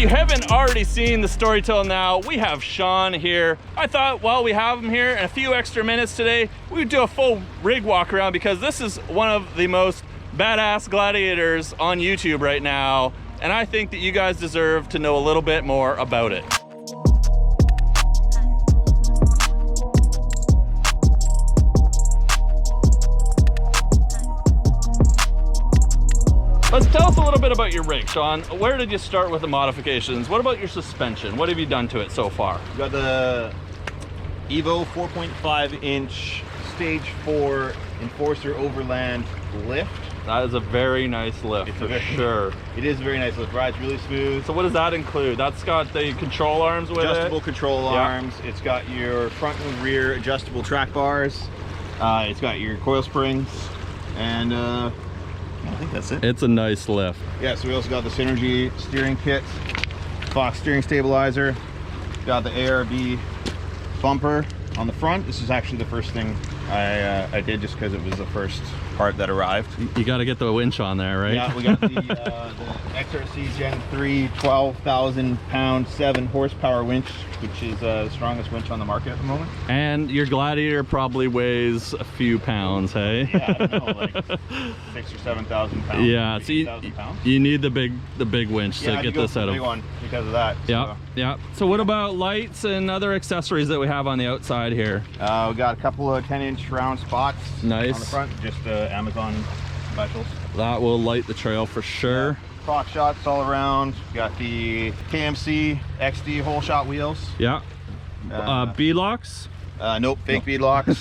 you haven't already seen the story till now, we have Sean here. I thought while we have him here and a few extra minutes today, we would do a full rig walk around because this is one of the most badass Gladiators on YouTube right now. And I think that you guys deserve to know a little bit more about it. Let's tell us a little bit about your rig, Sean. Where did you start with the modifications? What about your suspension? What have you done to it so far? We got the Evo 4.5 inch stage 4 Enforcer Overland lift. That is a very nice lift, for sure. It is a very nice lift. Rides really smooth. So what does that include? That's got the control arms with adjustable it? control arms. It's got your front and rear adjustable track bars. It's got your coil springs, and I think that's it. It's a nice lift. Yeah, so we also got the Synergy steering kit, Fox steering stabilizer, got the ARB bumper on the front. This is actually the first thing I did just because it was the first part that arrived. You got to get the winch on there, right? Yeah, we got the XRC Gen 3 12,000 pound 7 horsepower winch, which is the strongest winch on the market at the moment. And your Gladiator probably weighs a few pounds, hey? Yeah, I don't know, like 6,000 or 7,000 pounds. Yeah, so you need the big winch to get this out of. Big one because of that. Yeah, so. Yeah. So what about lights and other accessories that we have on the outside here? We got a couple of 10-inch round spots. Nice. On the front, just Amazon specials. That will light the trail for sure. Yeah. Croc shots all around. Got the KMC XD whole shot wheels. Yeah. Beadlocks? Nope, fake beadlocks,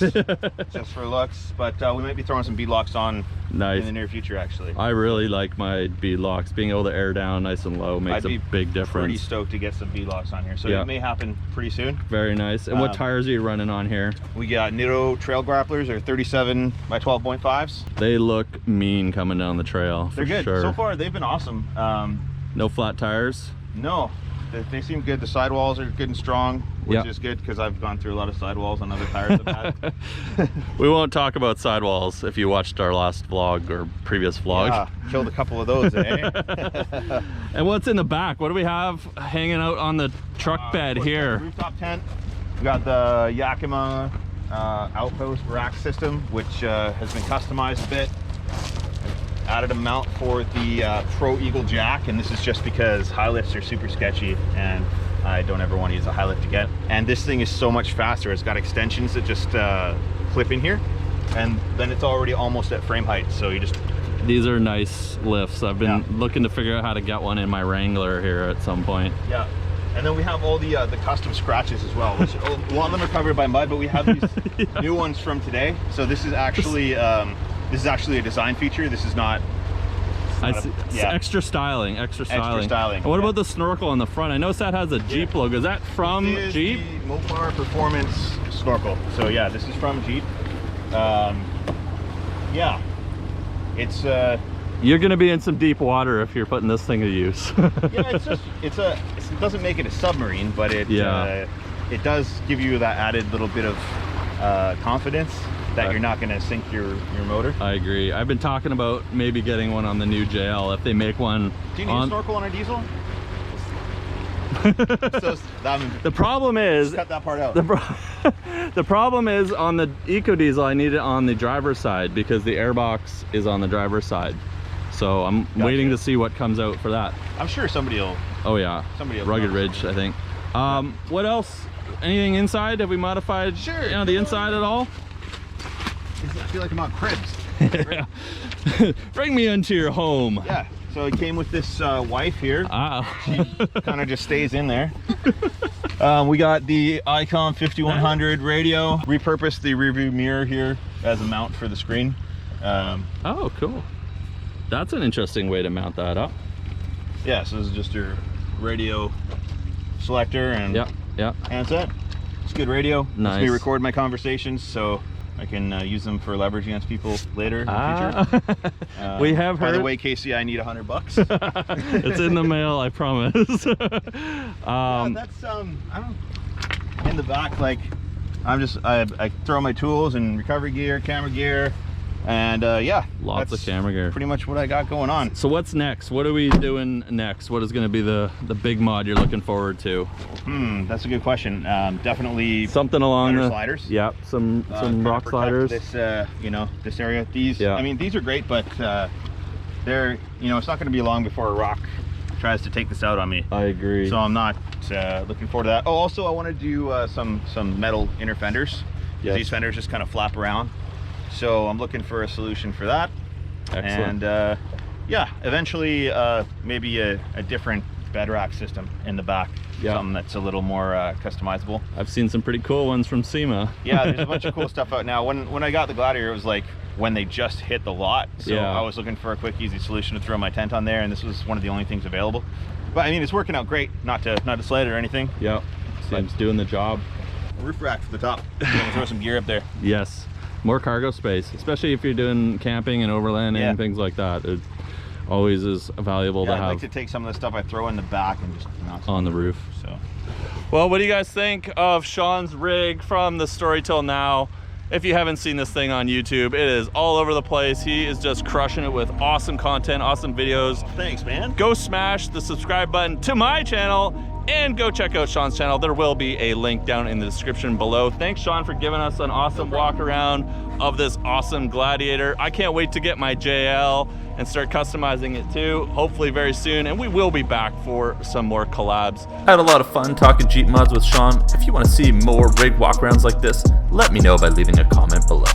just for looks. But we might be throwing some beadlocks on in the near future, actually. I really like my beadlocks. Being able to air down nice and low makes a big difference. Pretty stoked to get some beadlocks on here, so it may happen pretty soon. Very nice. And what tires are you running on here? We got Nitto trail grapplers, or 37 by 12.5s. They look mean coming down the trail. They're good. Sure. So far, they've been awesome. No flat tires? No. They seem good. The sidewalls are good and strong, which is good because I've gone through a lot of sidewalls on other tires I've had. We won't talk about sidewalls if you watched our last vlog or previous vlog. Yeah, killed a couple of those, eh? And what's in the back? What do we have hanging out on the truck bed here? Rooftop tent. We got the Yakima outpost rack system, which has been customized a bit. Added a mount for the Pro Eagle jack, and this is just because high lifts are super sketchy and I don't ever want to use a high lift again. And this thing is so much faster. It's got extensions that just clip in here, and then it's already almost at frame height, so you just... These are nice lifts. I've been looking to figure out how to get one in my Wrangler here at some point. Yeah. And then we have all the custom scratches as well, which a lot of them are covered by mud, but we have these new ones from today. So this is actually a design feature. This is not... Extra styling. Extra styling. And what about the snorkel on the front? I noticed that has a Jeep logo. Is that from Jeep? The Moab Performance snorkel. So yeah, this is from Jeep. Yeah, it's you're gonna be in some deep water if you're putting this thing to use. Yeah, it doesn't make it a submarine, but it does give you that added little bit of confidence that you're not going to sink your motor. I agree. I've been talking about maybe getting one on the new JL if they make one. Do you need a snorkel on a diesel? The problem is, cut that part out. The problem is on the EcoDiesel I need it on the driver's side because the airbox is on the driver's side. So I'm waiting to see what comes out for that. I'm sure somebody will. Oh yeah. Somebody will. Rugged Ridge, I think. What else? Anything inside? Have we modified the inside at all? I feel like I'm on cribs. Bring me into your home. Yeah, so it came with this wife here. She kind of just stays in there. We got the Icon 5100 radio. Repurposed the rear view mirror here as a mount for the screen. Oh, cool. That's an interesting way to mount that up. Yeah, so this is just your radio selector and handset. It's good radio. Nice. Lets me record my conversations, so I can use them for leverage against people later in the future. We have heard. By the way, Casey, I need $100. It's in the mail, I promise. Yeah, that's I don't. In the back, like I throw my tools and recovery gear, camera gear, And yeah, lots of that's camera gear. pretty much what I got going on. So what's next? What are we doing next? What is going to be the big mod you're looking forward to? That's a good question. Definitely something along the sliders. Yeah, some rock sliders. This you know, this area. These, yeah. I mean, these are great, but they're, you know, it's not going to be long before a rock tries to take this out on me. I agree. So I'm not looking forward to that. Oh, also I want to do some metal inner fenders. Yes. These fenders just kind of flap around. So I'm looking for a solution for that. Excellent. And yeah, eventually maybe a different bed rack system in the back. Yeah. Something that's a little more customizable. I've seen some pretty cool ones from SEMA. Yeah, there's a bunch of cool stuff out now. When I got the Gladiator, it was like when they just hit the lot. So yeah. I was looking for a quick, easy solution to throw my tent on there, and this was one of the only things available. But I mean, it's working out great. Not to sled or anything. Yeah, seems doing the job. Roof rack for the top. I'm gonna throw some gear up there. Yes, more cargo space, especially if you're doing camping and overlanding and things like that. It always is valuable to have. I'd like to take some of the stuff I throw in the back and just mount on the roof. So, well, what do you guys think of Sean's rig from the story till now? If you haven't seen this thing on YouTube, it is all over the place. He is just crushing it with awesome content, awesome videos. Thanks, man. Go smash the subscribe button to my channel and go check out Sean's channel. There will be a link down in the description below. Thanks, Sean, for giving us an awesome walk around of this awesome Gladiator. I can't wait to get my JL and start customizing it too, hopefully very soon, and we will be back for some more collabs. I had a lot of fun talking Jeep mods with Sean. If you want to see more rig walk arounds like this, let me know by leaving a comment below.